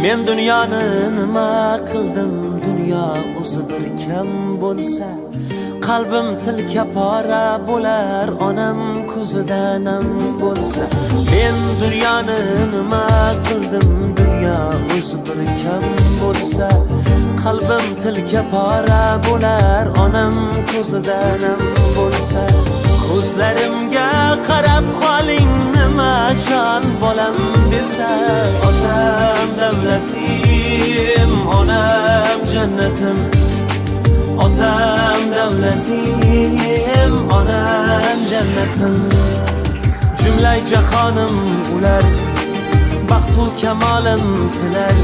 Men dunyoni nima qildim, dunyo o'zi bir kam bo'lsa, qalbim tilka pora bo'lar, onam ko'zida nam bo'lsa. Men dunyoni nima qildim, dunyo o'zi bir kam bo'lsa, qalbim tilka pora bo'lar, onam ko'zida nam bo'lsa. Ko'zlarimga qarab qoling, nima jon bolam desa, otam davlatim, onam jannatim. Otam davlatim, onam jannatim. Jumlay jahonim ular, baxtu kamolim tilar.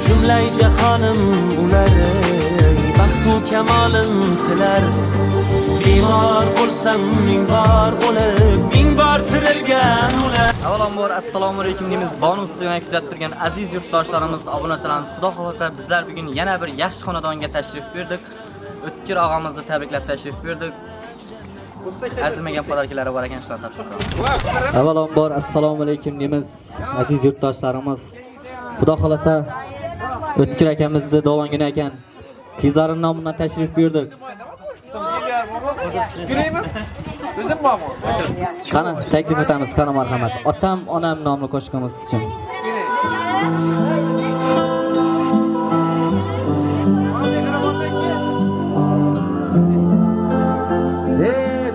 Jumlay jahonim ular, baxtu kamolim tilar. Bemor bo'lsam ming bor o'lib, ming bor tirilgan ular. Avvalambor assalomu alaykum deymiz. Bonus studiyani kuzatib turgan aziz yurtdoshlarimiz, obunachilarimiz, xudo xolasa bizlar bugun yana bir yaxshi xonadonga tashrif buyurdik. O'tkir og'amizni tabriklab tashrif buyurdik. Arzimagan podarkalari bor ekan, shularni topshirib qo'yamiz. Avvalambor assalomu alaykum deymiz aziz yurtdoshlarimiz. Xudo xolasa O'tkir akamizni dovongina ekan. Qizlarim nomidan tashrif buyurdik. O'zim bormi? Qani taklif etamiz, qani marhamat. Otam, onam nomli qo'shiqimiz uchun.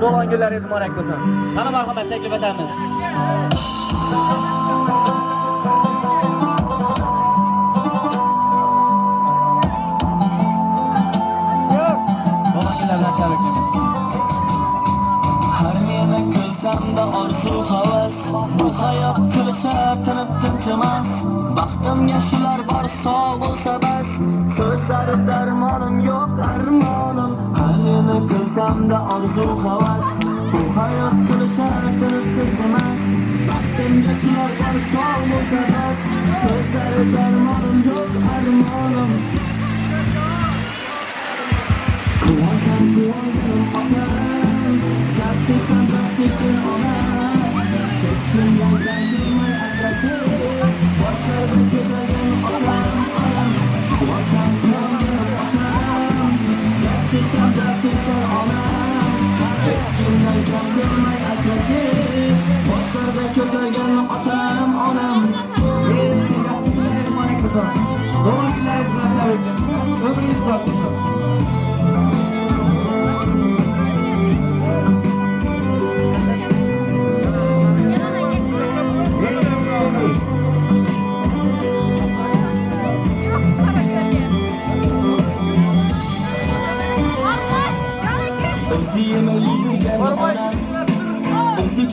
Dovongilaringiz muborak bo'lsin. Qani marhamat taklif etamiz. Orzu havas, bu hayot qilishar tinib tinchimas. Baxtimga shular bor, sog' bo'lsa bas. So'zlari darmonim yo'q, armonim. Har nima qilsam-da orzu havas, bu hayot qilishar tinib tinchimas. Baxtimga shular bor, sog' bo'lsa bas. So'zlari darmonim yo'q, armonim. Quvondim otam, gapchikdan gapchikdan onam.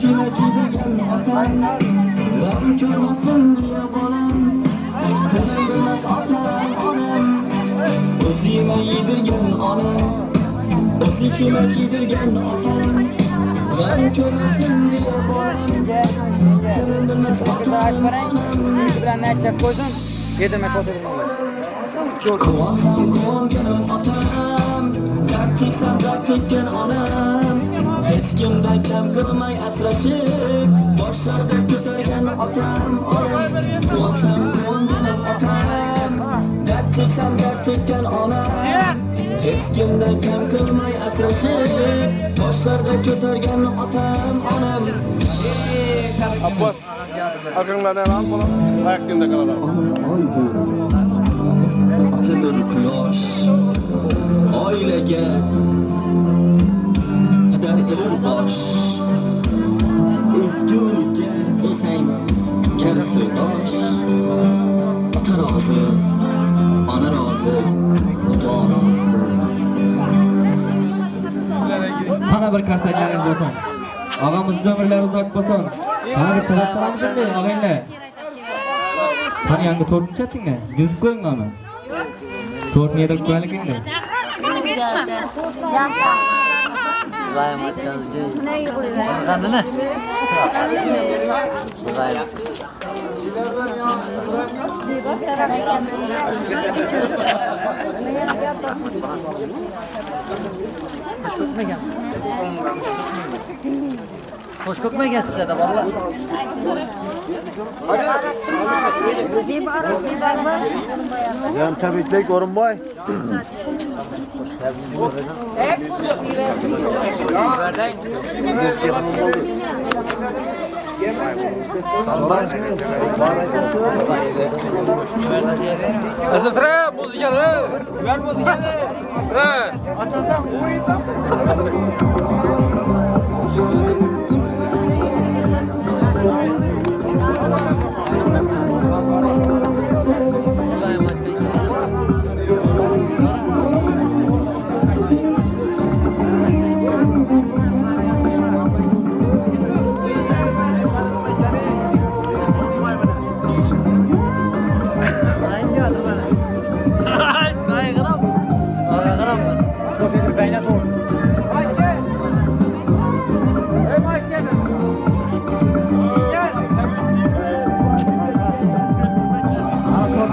Kime gidigen otam, gam körmesin diye bolam. Tilim bilmez otam onam, o'zime yedirgen onam. O'zi kime gidigen otam, gam körmesin diye bolam. Tilim bilmez otam onam. bilan aytib qo'ydim. Yedirmay qo'ydim. Quvondim quvonganim otam, dard cheksam dard chekkan onam. Hech kimdan kam qilmay asrashib, boshlarda ko'targan otam onam. Quvonsam quvonganim otam, dard cheksam dard chekkan onam. Hech kimdan kam qilmay asrashib, boshlarda ko'targan otam onam. Abbos, aqlinglardan ham bo'lar, ayaqingda qalalar. Oydir, otadir quyosh, oilaga dar elir bosh. Ezgulikka esang kar sirdosh. Ota rozi, ona rozi, xudo rozi. Qani bir qarsaklarimiz bo'lsin. Og'amizning umrlari uzoq bo'lsin. Qani bir salomlarimizni og'aylar. Qani yangi to'rt chatingni yuzib qo'yinglarmi? To'rtni yedirib qo'yaylikinglar. Yaxshi. G'ayim aytganingizga. Qanday? G'ayim. Hoş kokmaya geçse de valla. Canım tabiilik Orunboy. Azıtra muzikani. Ver muzikani. Ha. Açasam o'yisam.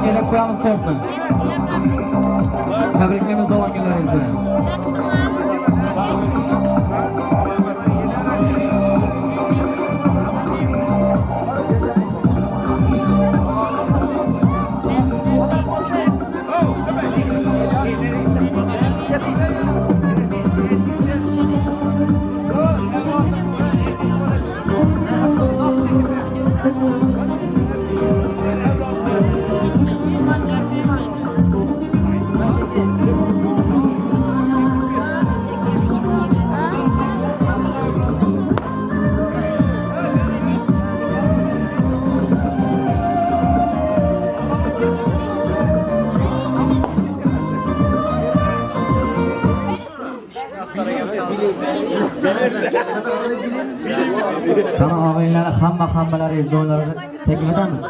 Gelip koyamız toplu. Tebriklerimiz doğan günlerinizde. Sana ağabeylere hammaları izleyicilerimize teklif edemiz.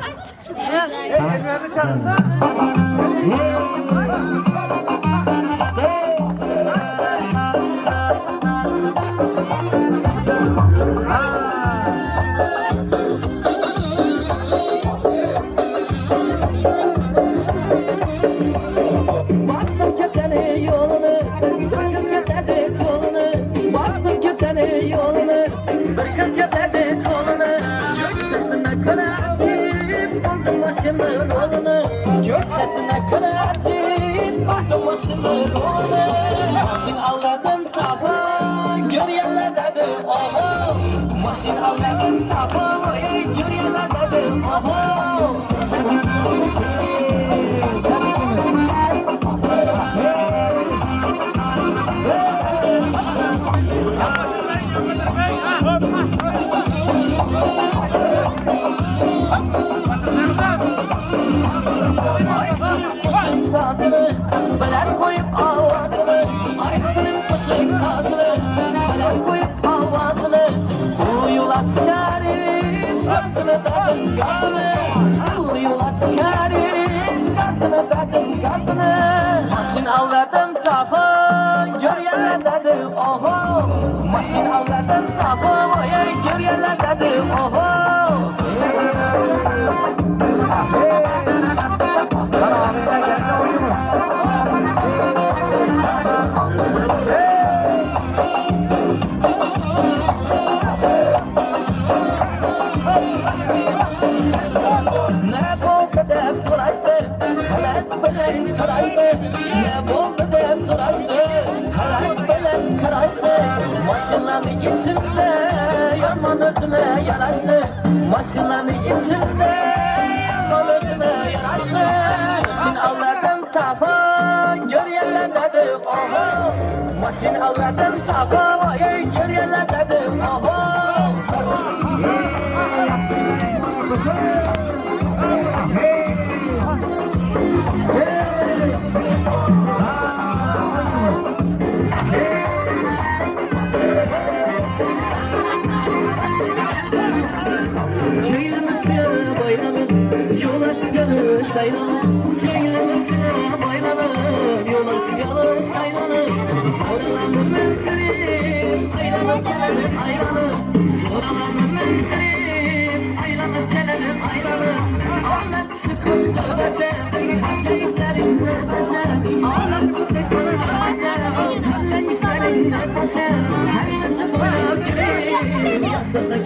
Bastım keseni yolunu, bir kız getirdi kolunu. Bastım keseni yolunu, bir kız getirdi kolunu. Göksesine kanatip, buldum başımın rolunu. Göksesine kanatip, buldum başımın rolunu. Maşin avladım tabi, gör yerler dedi oho. Maşin avladım tabi, gör yerler dedi oho. Sazını, bırak koyup avazını. Aykırım kuşun sazını, bırak koyup avazını. Uyulat çıkarım, gazını dadım gazını. Uyulat çıkarım, gazını dadım gazını. Maşin avladım tabi, gör yerler dedi oho. Maşin avladım tabi, gör yerler dedi oho. Ne buldu dep soruştu, halat bilen karaştı. Ne buldu dep soruştu, halat bilen karaştı. Maşınların içinde yaman özüme yaraştı. Maşınların içinde yaman özüme yaraştı. Maşin avladım tabi, gör yerler dedi oho. Maşin avladım tabi, gör yerler dedi oho. Köylemesine bayramın, yola çıkalı saylanın. Köylemesine bayramın, yola çıkalı saylanın. Zoralanın mümkürüm, aylanıp gelelim aylanın. Zoralanın mümkürüm, aylanıp gelelim aylanın. Ağlat sıkıntı desem, başka isterim ne desem. Ağlat sıkıntı desem, başka isterim ne desem. Her yerde bana gireyim, yasada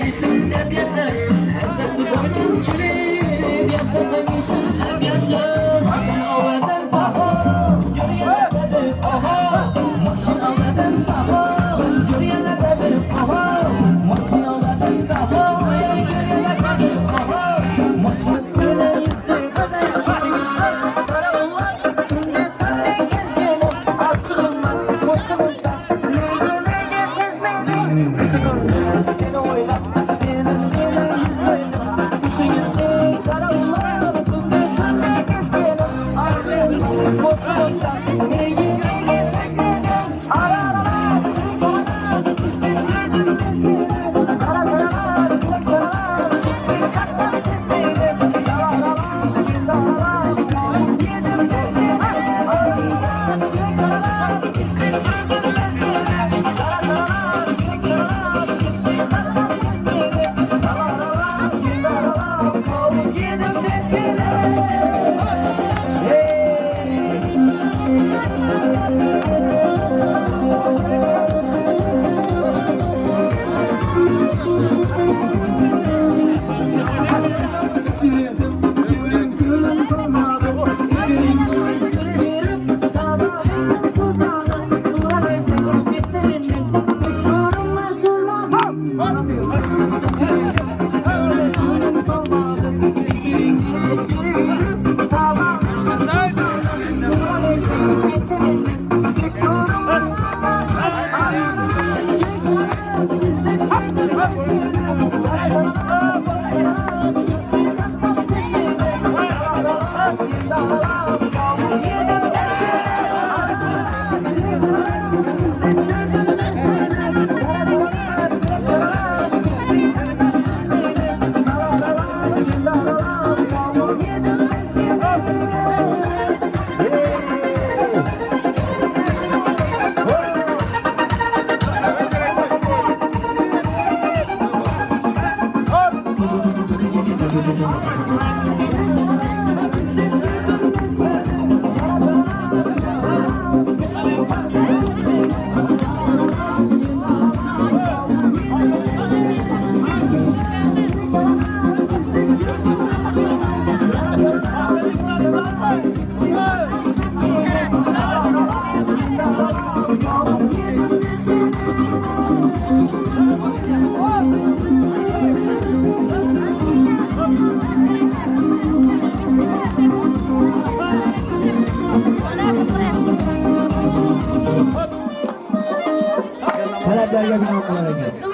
Talablarga bino qilar ekan.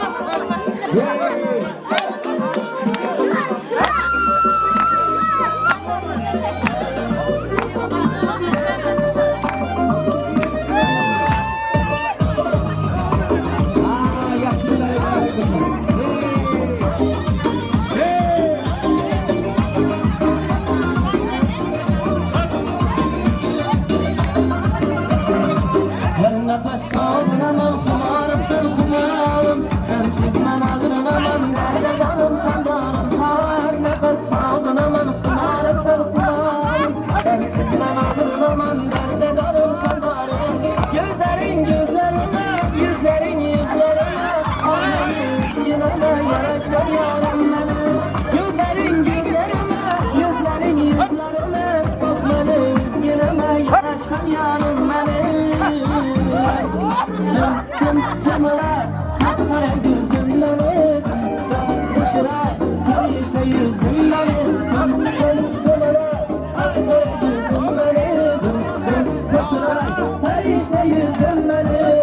Bir nefes savrunaman kumarım sen kumarım Sensiz ben ağrınaman derde darım sen darım Her nefes savrunaman kumarım sen kumarım Sensiz ben ağrınaman derde darım sen darım Gözlerin gözlerime, yüzlerin yüzlerime Annemin yüzlerime yaraşlar yarım benim Gözlerin gözlerime, yüzlerin yüzlerime Bak benim yüzlerime yaraşlar yarım benim Tımılar, kapkara gözlümleri Koşular, karışta yüzümleri Tımılar, kapkara gözlümleri Koşular, karışta yüzümleri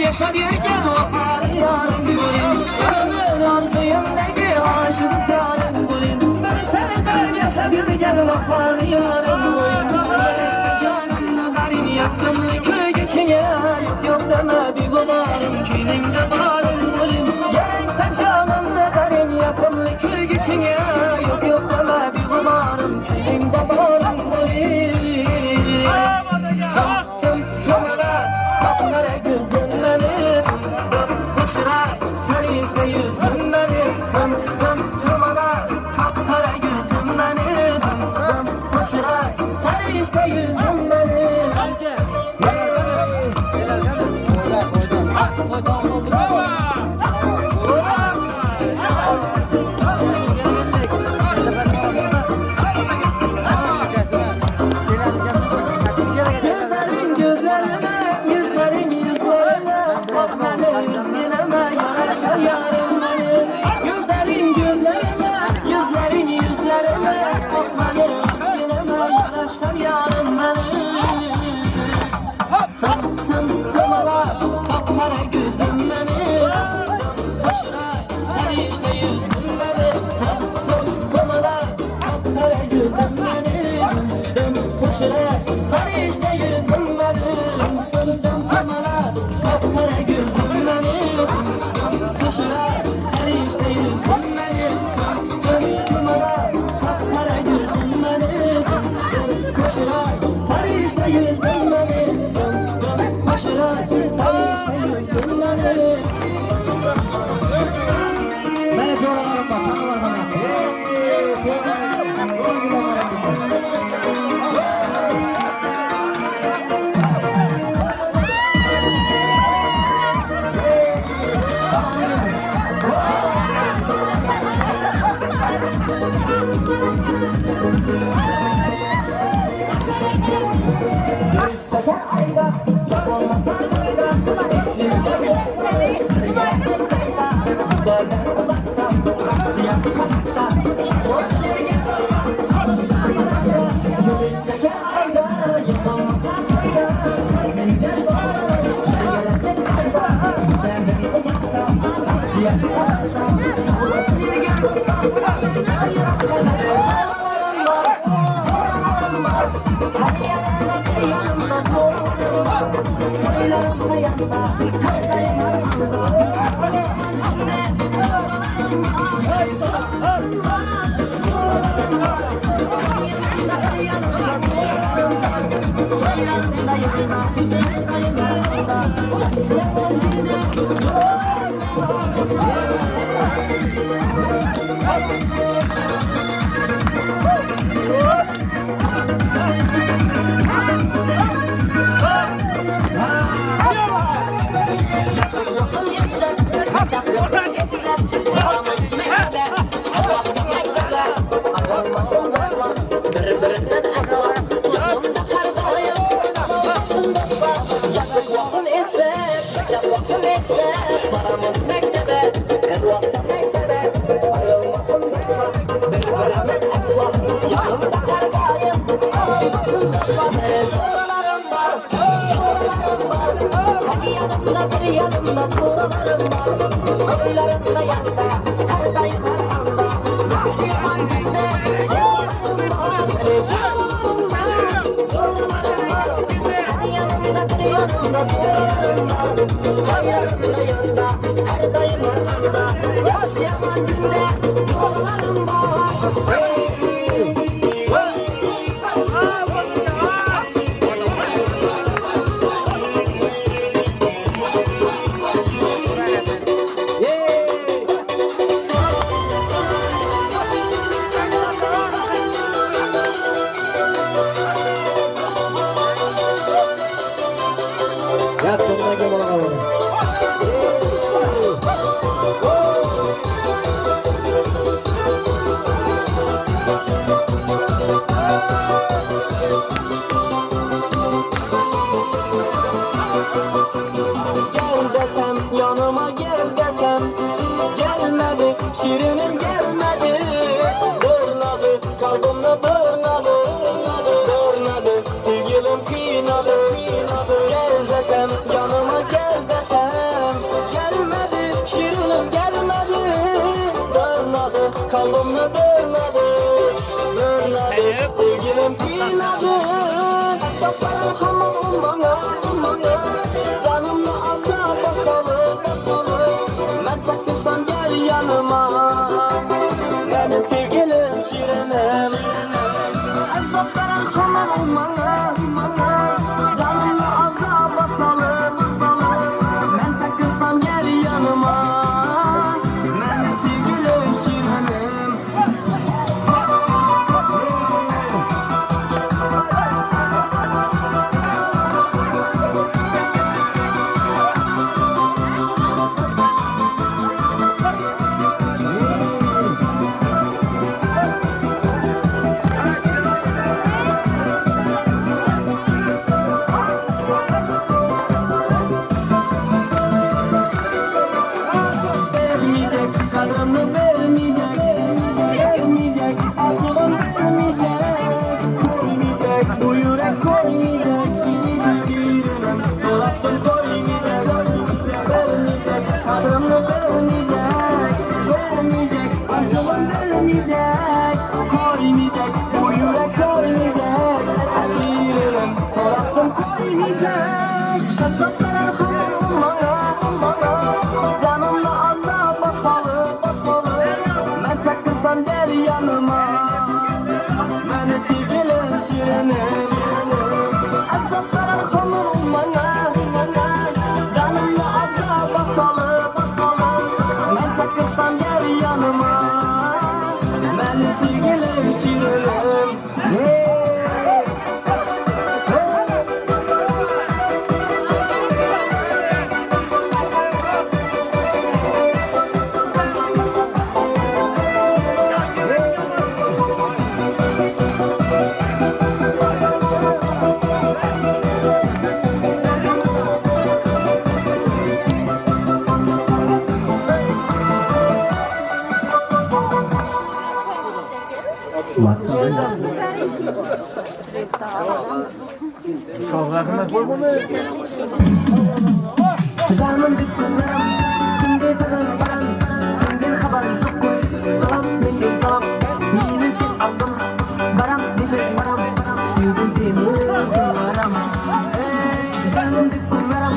Yaşar yürgen vafarı yarın gülüm Ömür arzuyumdaki aşık sarın gülüm Bir seneden yaşar yürgen vafarı yarın gülüm Gerekse canımla benim yakınlı köy geçine Yok yok deme bir bularım köyümde bağırın gülüm Gerekse canımla benim yakınlı köy geçine Yok yok deme bir bularım köyümde bağırın gülüm Tımara kapılara gözlemleri Koşurar karışta yüzümleri Tımara kapılara gözlemleri Koşurar karışta yüzümleri Gözlerin gözlerime, yüzlerin yüzlerime Bak benim yüzlerime, yaraşka yarım benim Gözlerin gözlerime, yüzlerin yüzlerime Bak benim yüzlerime, yaraşka yarım benim Tımara, kapkara gözlüm benim Koşurar, her işte yüzüm benim Tımara, kapkara gözlüm benim Koşurar, her işte yüzüm benim Tımara, kapkara gözlüm benim Koşurar, her işte yüzüm benim Tımara, kapkara gözlüm benim Koşurar, her işte yüzüm benim Koşurar, her işte yüzüm benim Beni sorularım bak, kanı var bana. Gel desem yanıma gel desem gelmedi şirinim gelmedi dırnadı kalbimde dırnadı dırnadı sevgilim kıynadı gel desem yanıma gel desem gelmedi şirinim gelmedi dırnadı kalbimde dırnadı dırnadı sevgilim kıynadı Saparım hamam ummana Canımla azaba salıp Ben çakırsam gel yanıma Benim sevgilim şirinim Saparım hamam ummana Canımla azaba salıp Ben çakırsam gel yanıma Benim sevgilim şirinim Vermeyecek, kadrını vermeyecek Vermeyecek, aşkını vermeyecek Koymayacak, bu yürek koymayacak Gideceğim, solattım koymayacak Vermeyecek, kadrını vermeyecek Vermeyecek, aşkını vermeyecek Koymayacak, bu yürek koymayacak Şirinim, solattım koymayacak Kasaplara Canımla azaba salıp Ben çakırsam gel yanıma Beni sevgilim şirinim Kasaplara Canımla azaba salıp Ben çakırsam gel yanıma Beni sevgilim şirinim Canım bitmem, kimde sakın param Senden haber yok koy, salam senden salam Yeni sen aldım, param neyse param Sevdim seni param Canım bitmem,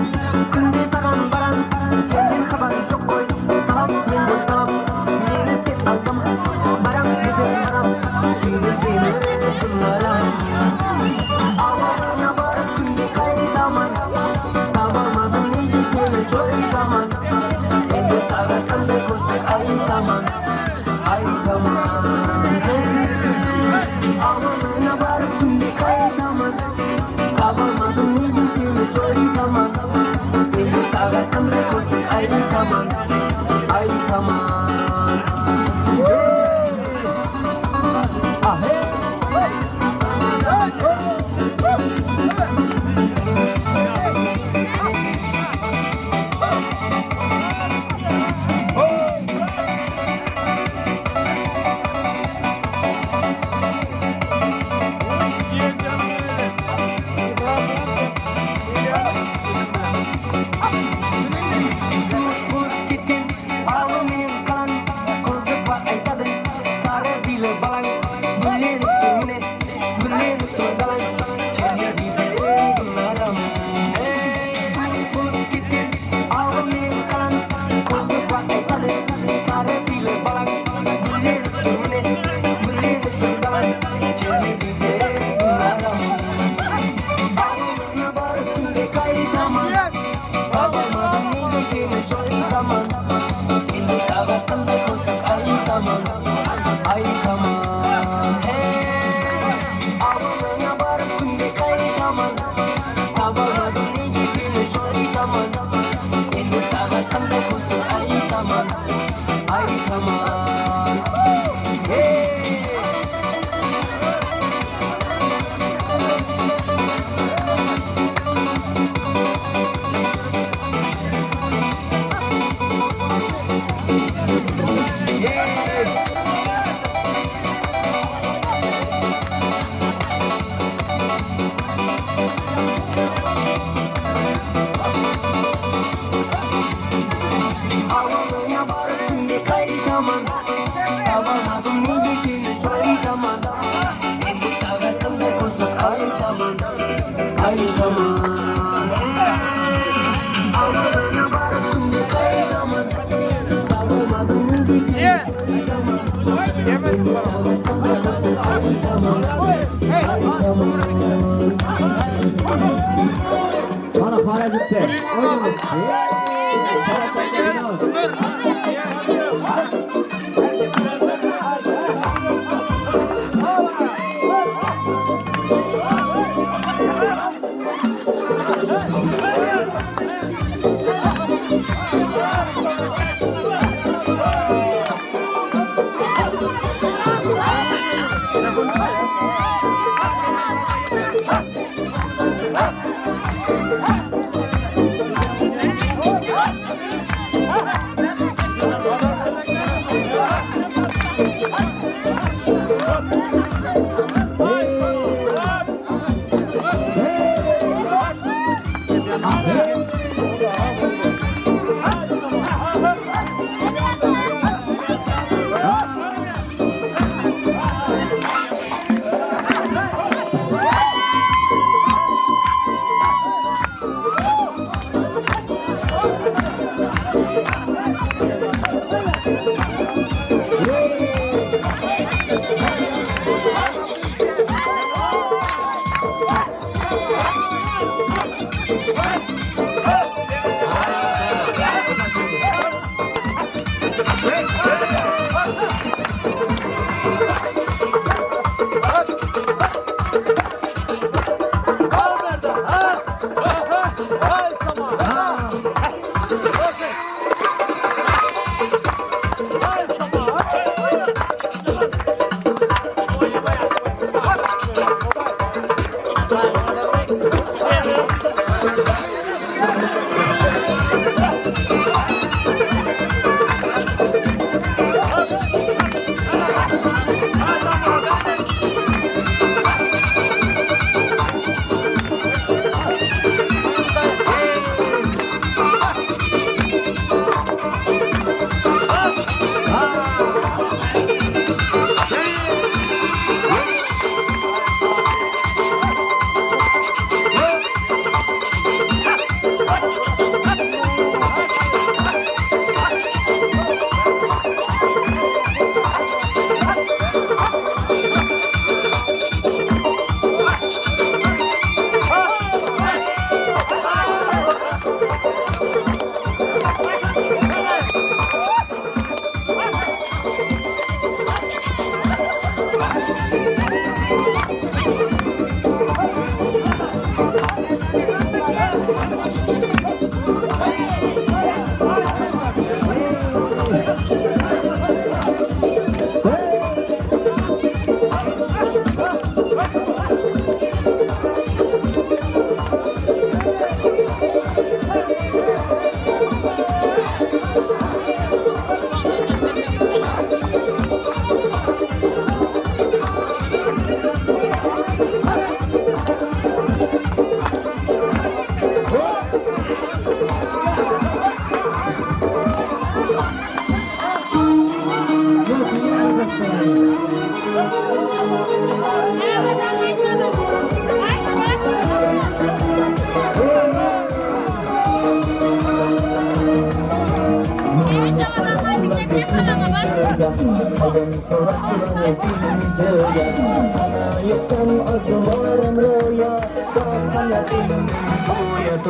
kimde sakın param Senden haber yok koy, salam senden salam Yeni sen aldım, param neyse param Sevdim seni param Ağlarına barıp kimde kaydaman Tamamadım neydi seni şöyle zaman qaytaman Topolmadim nega seni shoyitaman Endi sabatimda ko'rsat aytaman Aytaman Avluna borib kunga qaytaman Topolmadim nega seni shoyitaman Endi sabatimda ko'rsat aytaman Aytaman Avluna borib kunga qaytaman Topolmadim nega seni shoyitaman Endi sabatimda ko'rsat aytaman Aytaman Avluna borib kunga qaytaman Topolmadim nega seni shoyitaman Mana parazitchi. O'ynaymiz.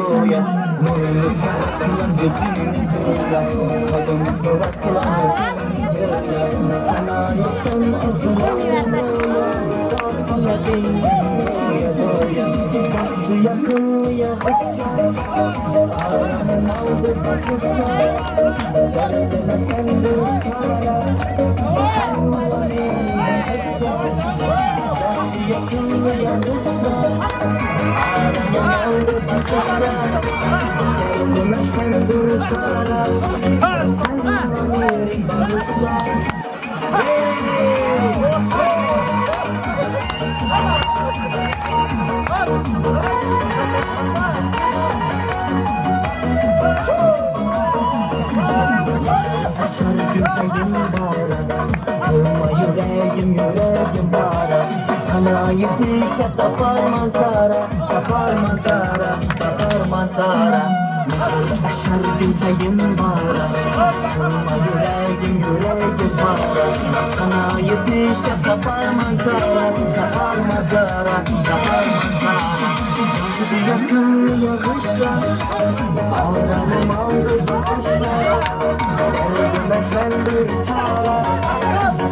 go'ya nurli tarak qilan gözümni go'ya qalbim so'rat qilan gözümni go'ya sana yo'qsan ozular go'ya tortila deyman go'ya go'ya baxtli yaqin yog'ishlar aramın aldı bakışlar derdime sendir tara sen bana benim bakışlar baxtli yaqin yog'ishlar aramın aldı bakışlar derdime sendir tara sen bana benim bakışlar Aşar güzelim bara Olma yüreğim yüreğim bara Sana yetişe tapar mantara Tapar mantara Tapar mantara Aşar güzelim bara Olma yüreğim yüreğim bara Sana yetişe tapar mantara Tapar mantara Tapar mantara Yakın yağışlar Ağranım aldı bakışlar Derdime sendir tara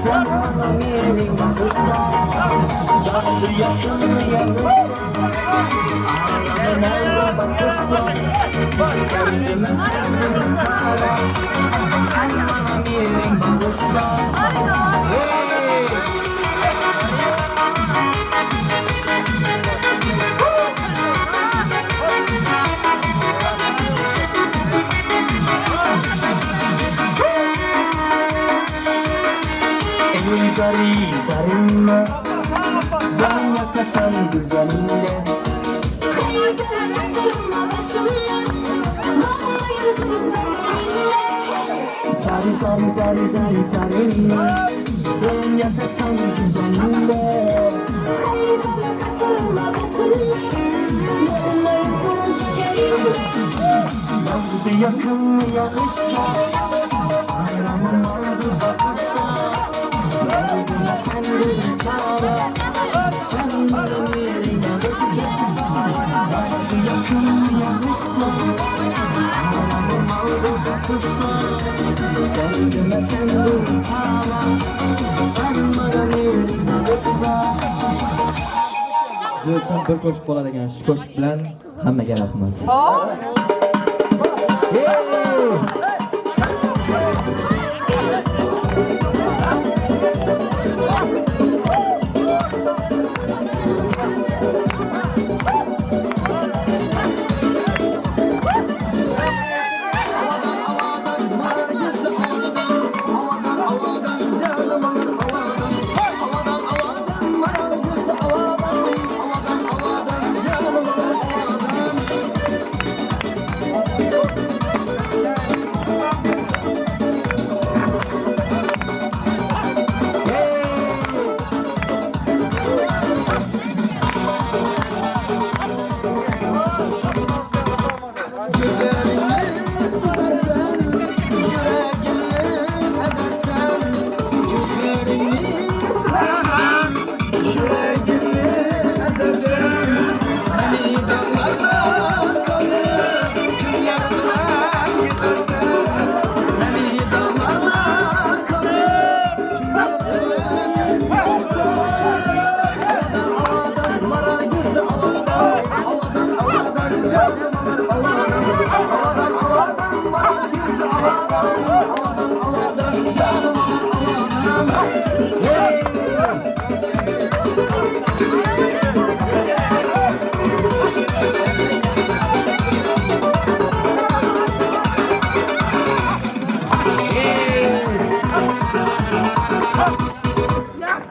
Sen bana benim bakışlar Yaktı yakın yağışlar Ağranım aldı bakışlar Derdime sendir tara Sen bana benim bakışlar Zari zarinle Ben yakasam güzelinle Zari zari zari zari zarinle Ben yakasam güzelinle Yandı yakın yağışlar Ayranım aldı bakışlar Derdime sendir çare Sen benim yerine düşler Yandı yakın yağışlar Ağranım aldı bakışlar Derdime sendir çare Sen benim yerine düşler Siz uchun bir qo'shiq bo'ladigan shu qo'shiq bilan hammaga rahmat.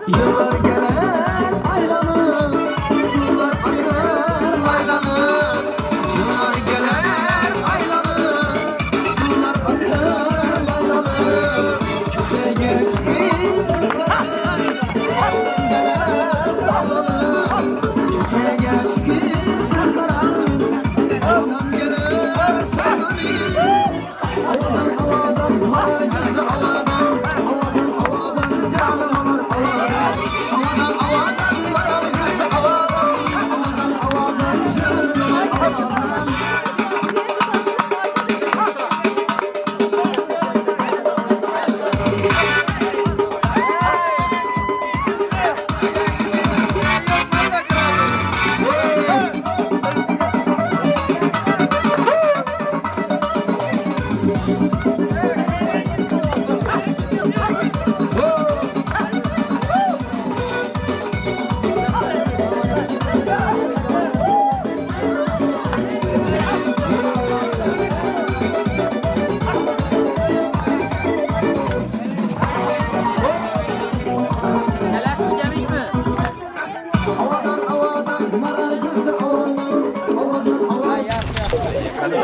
Yıllar gelen aylanır Sular akar laylanır Yıllar gelen aylanır Sular akar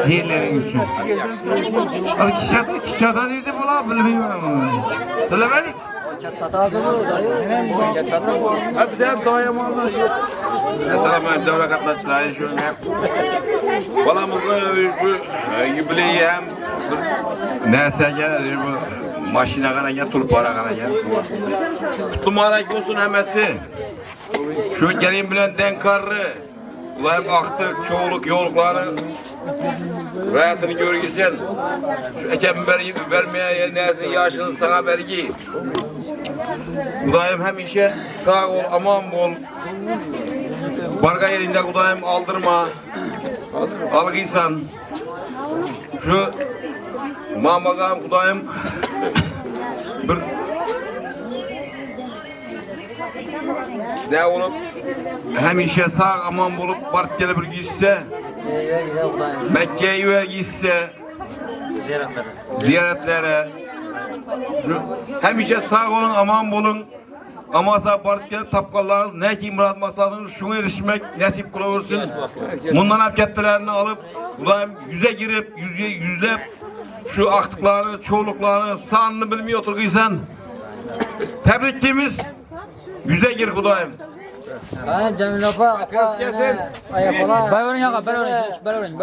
Yerlerin üçün. Abi kişada neydi bu la? Bilmiyorum onu. Söylemedik. Abi de dayamanlar yok. Mesela ben devre katlaştılar şu an. Balamızda bu yubileyi hem neyse gelir bu maşine kadar gel, tulpara kadar gel. Tumarak olsun hemesi. Şu gelin bilen denkarlı. Ulan aktık çoğuluk yolukları. Hayatını görgüsen. Şu ekem vermeye nesin yaşını sana vergi. Kudayım hem işe sağ ol, aman bol. Barga yerinde kudayım aldırma. Algıysan. Şu mamagam kudayım bir ne olup hem işe sağ aman bulup Bartkel'e bir gitse Mekke'ye gitse ziyaretlere hem işe sağ olun aman bulun ama sağ Bartkel'e tapkallarınız ne ki murat maksadınız şuna erişmek nasip kılaversin. Bundan hareketlerini alıp bulayım yüze girip yüzlep şu aktıklarını, çoğuluklarını, sağını bilmiyor oturguysan tebrikliğimiz yüze gir kudayım. Ben Cemil apa ayak ola. Bayvarın yaga, bayvarın.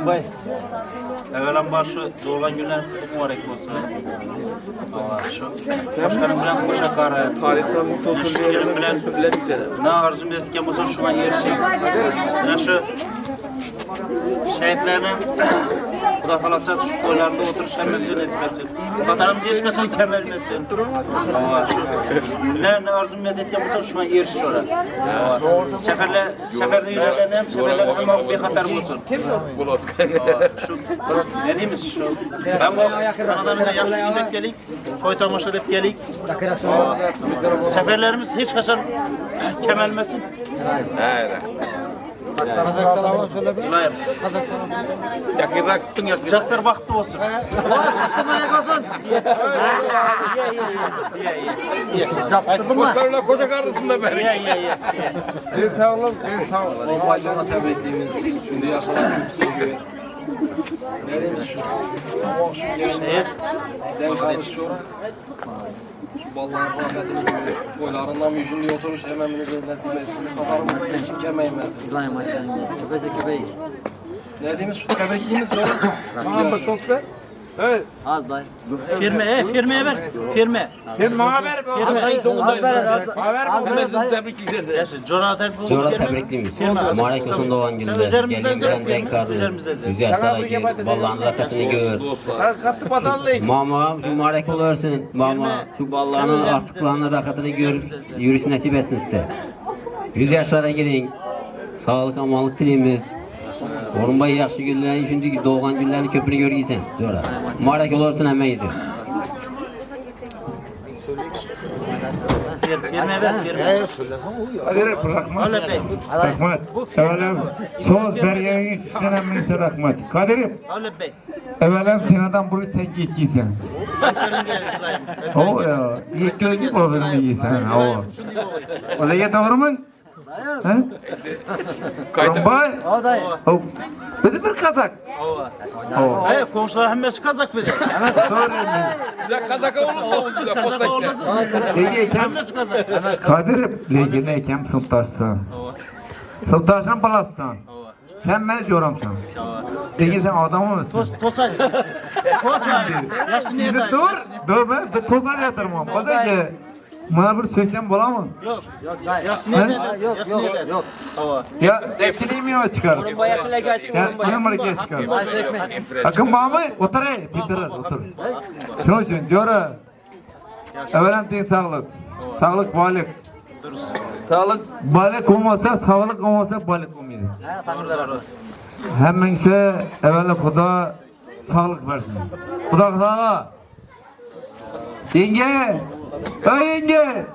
Bay. Evvelen başı doğulan günler mübarek olsun. Allah şu. Başkanım bilen koşa karı. Tarihten Neşkerim bilen ne arzum etken olsa şuna erişeyim. Yine şu şehitlerinin Kuda falasa şu toylarda oturuşlarımızı nasip etsin. Vatanımızı hiç kaçan kemermesin. Allah şu. Ne arzum etken olsa şuna erişir oraya. Seferde yürüyenlerin seferler hem bir hatar olsun. Şu ne diyeyimiz şu. Ben bu Kanada'nın yaşlı gidip gelik, toy tamaşa edip gelik. Seferlerimiz hiç kaçan kemelmesin. İlayim. Yakıraktın yakın. Jastar vakti olsun. Kuşlarla koca karısında beri. Sağ olun. Baycana tebrikliğimiz. Şimdi yaşanan bir seviyor. Ne demiş şu? Den karış şu ara. Şu balların rahmetini görüyor. Boylarından yüzünde oturuş ememinize nasip etsin. Katarımızda geçim kemeymez. Ne demiş şu tebrikliğimiz şu ara? Mahmut Tokber. Evet. Az dayı. Firmeye ver. Firme. Bana ver. Jona tebrikliyimiz. Mübarek olsun doğan günde. Gelinimden denk aldı. Güzel saray gel. Balların rakatını gör. Katı pazarlık. Mama şu mübarek olursun. Mama şu balların artıklarını rakatını görüp yürüyüş nasip etsin size. 100 yaşlara gelin. Sağlık amanlık dilimiz. Orunbay yaxşı günlerin şimdi doğan günlerini köprünü görgüysen. Jora. Mübarek olursun hemen izi. Firmeye ver. Firme. Hadi rahmat. Rahmat. Evvelem söz bergenin senemlisi rahmat. Kadir'im. Avlep Bey. Evvelem tenadan burayı sen geçiysen. O ya. İlk gözü problemini giysen. O da ya doğru mu? Rombay. O dayı. Bedi bir kazak. Hey, komşular hemmesi kazak verir. Doğru yani. Güzel kazaka olur da. Kazak olmasın. Hemmesi kazak. Kadir'im. Legeli ekem sınıftaşsın. Sınıftaşın balasın. Sen beni yoramsın. Peki sen adam mısın? Tosay. Yaşlı niye Şimdi dayı? dur ben bir tozar yatırmam. Bazen ki bana bir söylesem bulamam. Yok. Dayı. Yaşlı niye dayı? Yok. Ya defileyim ya çıkar. Ya numara geç çıkar. Akın bağımı otur ey. Otur. Şunun için diyor. Evvelen din sağlık. Sağlık balık. Sağlık balık olmasa sağlık olmasa balık olmaydı. Hemen ise evvela Kuda sağlık versin. Kuda sağlık. Yenge. Ay yenge.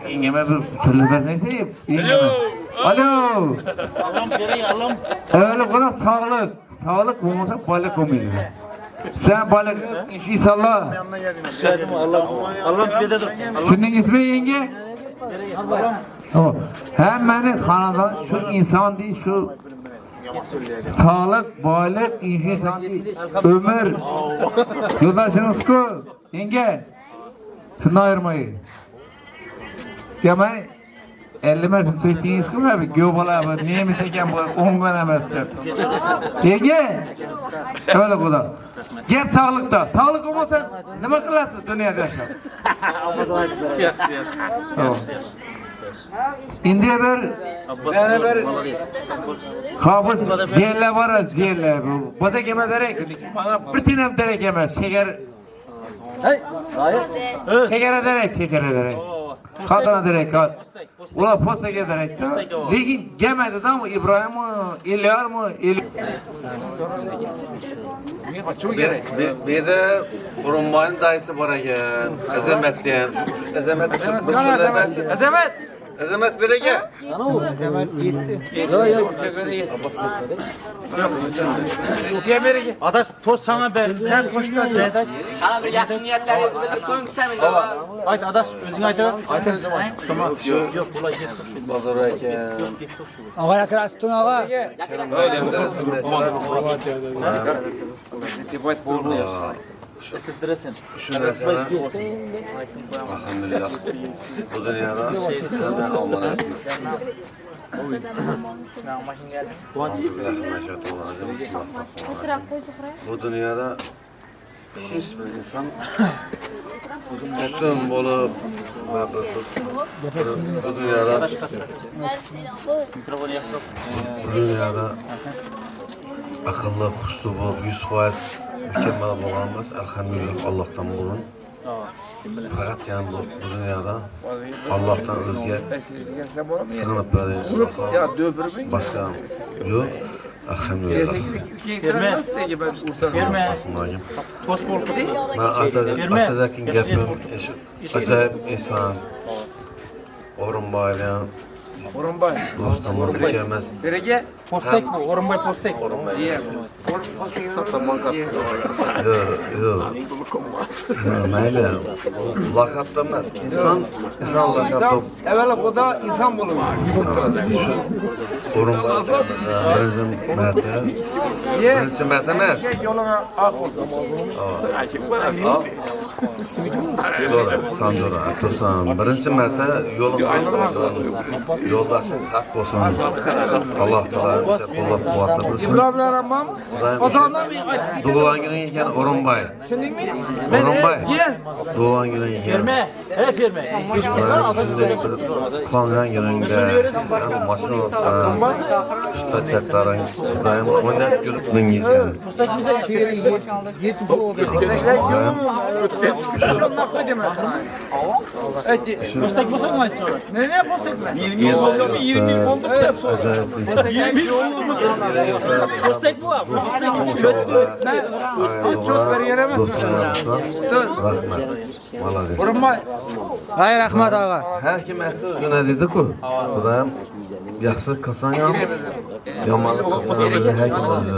Yengeme bir söyle verseydim. Yengeme. Alo. Allah'ım gereği Allah'ım. Evvela Kuda sağlık. Sağlık olmasa balık olmaydı. Sen balık inşallah. Allah'ım bir de dur. Şunun ismi yenge. Tamam. Hemen hanadan şu insan değil, şu sağlık, bağlık, insan değil. Ömür. Yoldaşınız ku. Yenge. Şunu ayırmayı. Ya ben 50 metre söylediğiniz gibi abi göbala abi niye mi teken bu 10 gün emesler. Yenge. Öyle kadar. Gep sağlıkta. Sağlık olmasa ne kılarsın dünyada yaşa. Tamam. İndiye bir kabız ziyerle var ziyerle. Baza keme derek. Bir tinem derek yemez. Şeker. Şeker ederek. Kadına derek. Ula posta ederek. Lekin gemedi da mı İbrahim mi? İlyar mı? Bir de Burunbay'ın dayısı var ekan. Azamet diyen. Azamet. Azamet bir eke. Adaş toz sana ben. Sen koştu. Ana bir yaxshi niyatlaringizni bildirib qo'yingizmi da. Ayt adaş özün aytır. Tamam. Yok bulay git. Bazar eken. Ağa yakar tutun ağa. Esirtiresin. Şunu sana. Elhamdülillah. Bu dünyada senden Allah'a emanet. Bu dünyada hiçbir insan üstün bulup bu dünyada akıllı, huşlu bulup 100% mükemmel olamaz. Elhamdülillah Allah'tan bulun. Fakat yani bu dünyada Allah'tan özge sığınıp böyle başka yok. Elhamdülillah. Verme. Ben Atazakin gapim acayip insan. Orunbayla. Dostum mükemmel. Postek bu. Orunbay postek. Yok. Mayli. Lakaplamaz. İnsan lakaplı. Evvela bu da insan bulur. Orunbayla. Birinci mertebe. Yoluna ak olsun. Doğru, sen doğru. Haklısın. Birinci mertebe yoldaşın hak olsun. Allah Teala Allah kuvvetli olsun. İbrahim Rahman. Ozandan bir Doğulan günü yiyen Orunbay. Orunbay. Doğulan günü yiyen. Verme. Hep verme. İnsan adası söyle. Kangan gününde. Maşın olsa. Üstad çakların. Daim oynayıp görüp gün yiyen. Postek bize postek bulsa mı aytacak? Ne postek mi? 20 oldu mu? 20 oldu mu? Postek bu abi. Çok ver yeremez. Rahmet. Orunbay. Hayır Ahmet ağa. Her kim əsir günə dedi ku, Xudayım yaxşı qılsan ya, yamanlıq qılsan ya, hər kim özü.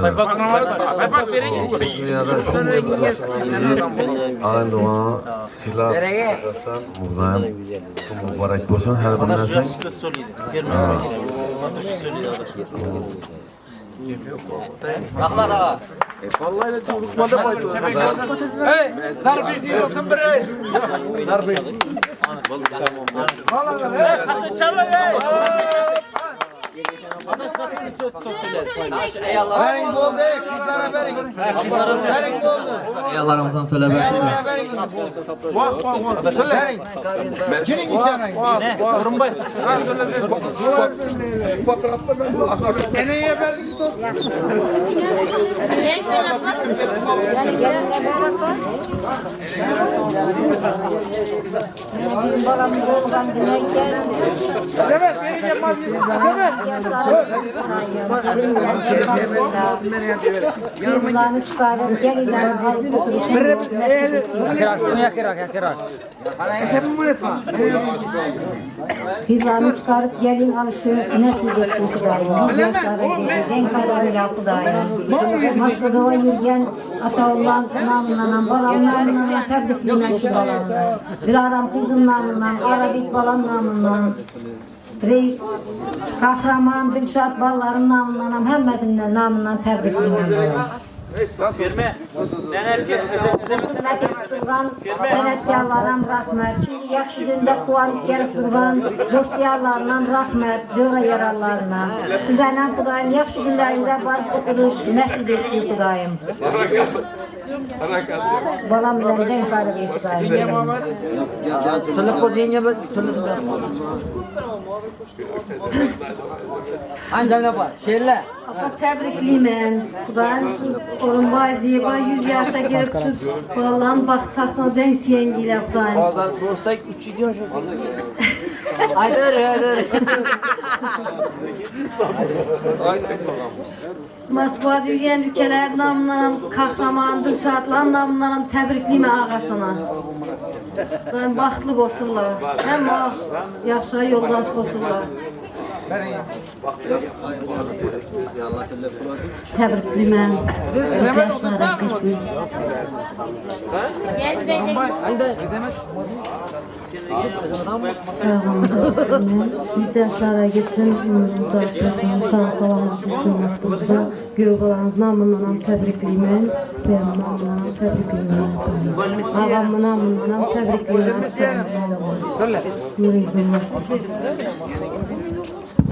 Bak vereyim. Dünyada ağın dua, silah, qılsan, Xudayım, mübarək olsun, hər bir nəsə. Rahmat ağa. Hey, darbe diyorsun bre. Darbe. Kaçı çalıyor. Verin oldu, kızlara verin. Verin oldu. Ayarlarımızdan söyle versene. Verin. Girin içeri. Ne? Orunbay. Eneye verin. Evet, vereceğim mal Yıllarını çıkarıp gelirler alıp Yakırak. Kızlarını çıkarıp gelin alışverişi nasıl geçti Kudayım? Yaşlara geçirden kararıyla Kudayım. Masada yürüyen ata olan namlanan, balan namlanan, tebrik güneşi balanından. Dilaram kızım namlanan, Arabik balan namlanan. reis, kahraman, Dilşat balların namından, hemməsindən namından təbrikliyəm. Verme. Hizmet edip durgan sənətkarlarım rahmet. Şimdi yaxşı gündə kuvanıp gelip durgan dostiyarlarına rahmet, dövrə yararlarına. Sizlerden Kudayım yaxşı günlərində barış oturuş, nəsib etdi Kudayım. Balam bilen denk karı bir Kudayım. Söyle koziyince ben söyle. Anca ne yapar? Şeyle. Apa təbrikliyim mən. Kudayım Orunbay Zeyba 100 yaşa girip tut. Vallahi bak taxtına denk siyengiyle Kudayım. Bazar dostak 300 yaşa. Haydır. Moskva degen ülkeler namından, kahraman, Dilşatlar namından təbrikliyim ağasına. Ben baxtlı olsunlar. Hem yaxşı yoldaş olsunlar. Təbrikliyim mən. Yaşlara gitsin. Yaşlara gitsin. Sağ salamat Göğbalanız namından təbrikliyim mən. Benim namından təbrikliyim mən. Ağamın namından təbrikliyim mən. Yüreğim var.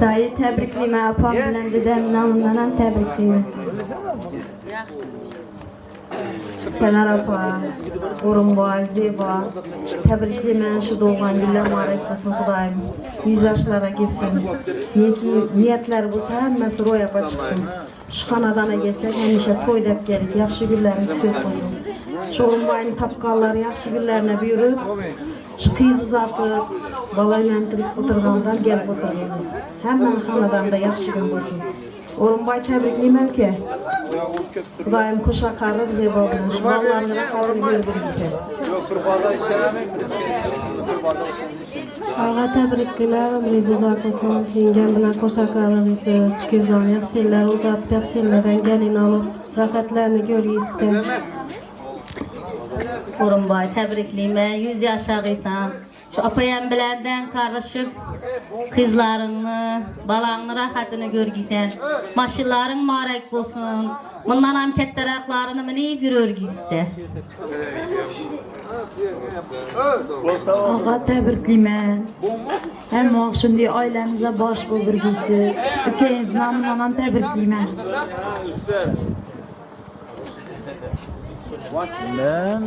Dayı təbrikliyim mən. Apam bilən dedəm namından təbrikliyim. Senar apa, Orunbay, Zeyba, təbrikliyim mən şu doğan günlər mübarək olsun Kudayım. 100 yaşlara girsin. Niyetler bulsa hemməsi royapa çıksın. Şu kanadana gelsek həmişə toy dep gelik, yaxşı günlərimiz köp olsun. Şu Orunbay'ın tapqalları yaxşı günlərine büyürüp, şu tiz uzatıp, balaylantirip oturğandan gelip oturduğumuz. Hemen kanadanda yaxşı gün olsun. Orunbay təbrikliyim ki, Kudayım kuşa karı bize bağlı. Şu ballarını rahatını bir gitsin. Ağa təbriklər, ömrünüz uzaq olsun. Yengem bilen koşa karınızı, kızdan yaxşı şeyler uzatıp, yaxşı şeylerden gelin alıp, rahatlarını görüyorsun. Orunbay, təbrikliyim mən, 100 yaşağıysan. Şu apayam bilenden karışıp, kızlarını, balanını, rahatını görgüsen. Maşınların marek olsun. Bundan hem ketteraklarını minip bir örgüse. Ağa təbrikliyim mən. Hem şimdi ailemize baş bulurgisiz. Ülkeniz namından hem təbrikliyim mən. Ben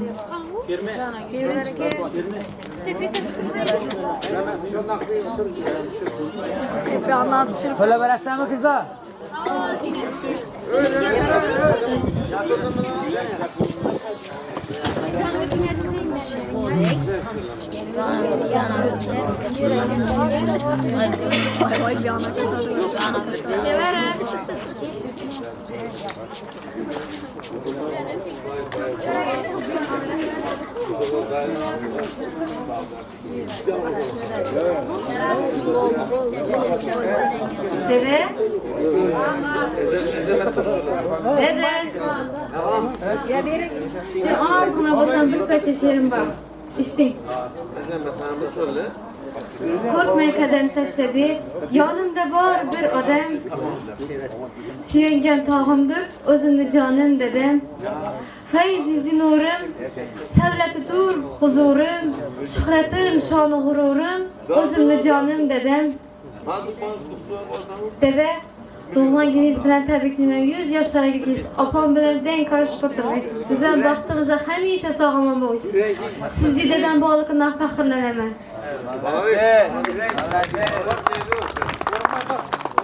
Söyle verirsen mi kızlar? Dede. Dede. Sen ağzına basan bir parça şerim var. İşte. Korkmaya kadem taşladı. Yanımda var bir adam. Sürengen tağımdır. Özünde canım dedem. Feyz yüzü nurum. Sevleti dur huzurum. Şöhretim şanı hururum. Özünde canım dedem. Dede. Doğulan gününüz bilen təbrikliyim. 100 yaşlara gidiyiz. Apam bilen denk karışıp oturmayız. Bizden baktığımızda həmişə sağlamam boyuz. Siz dededen bu alıkından fəxirlənəmə.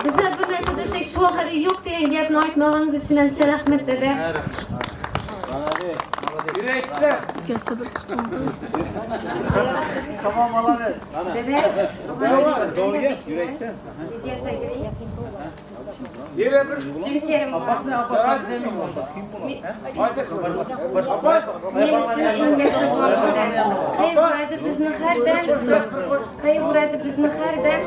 Bize bir neyse desek şu hadi yok diyen gepini aytmağınız için hem size rahmet dede. Gösterip tutun. Tamam alalım. Dede. Doğru gel. Yürekten. 100 yaşa gireyim. Yere bir Cinsiyem var. apasını demeyeyim orada. Men için en mehribon odam. Qayg'uradi bizni har dam. Qayg'uradi bizni har dam.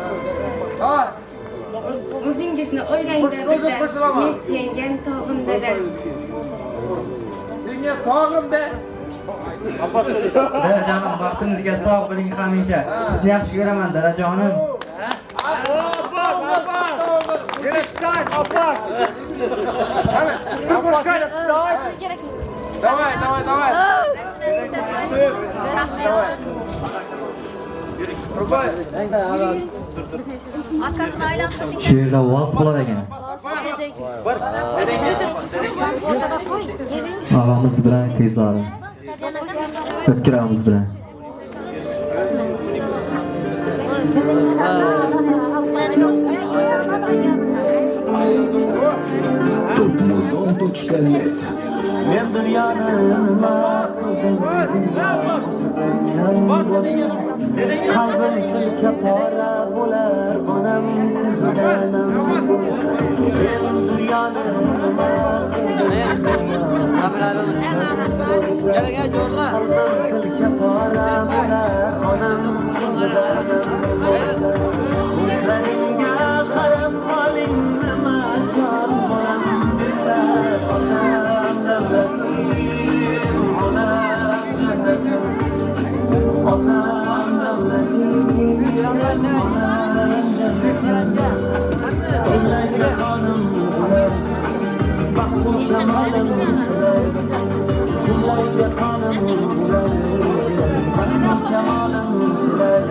O'zingizni o'ylang dada. Men suyangan tog'im dada. Dünya tağım de. Dadajonim, vaqtingizga sog' bo'ling hamisha. Sizni yaxshi ko'raman dadajonim. Arkasına aylantıp Shu yerda vals bo'ladi ekan. Og'amiz bilan qizlarim. O'tkir og'amiz bilan. Topmuzon.net Men dunyoni nima qildim, kam bo'lsa qalbim tilka pora bo'lar, onam ko'zida nam bo'lsa. Men dunyoni nima qildim, qalbim tilka pora bo'lar, onam ko'zida nam bo'lsa. Ko'zlaringga qarab qoling, nima jon bolam desa, otam davlatim, onam jannatim. Otam davlatim, onam jannatim. Jumla jahonim ular, baxtu kamolim tilar. Jumla jahonim ular, baxtu kamolim tilar.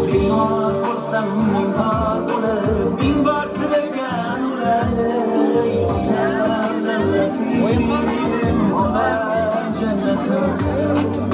Bemor bo'lsam bemor bo'lar, ming bor tilagan ular. Otam davlatim, onam jannatim.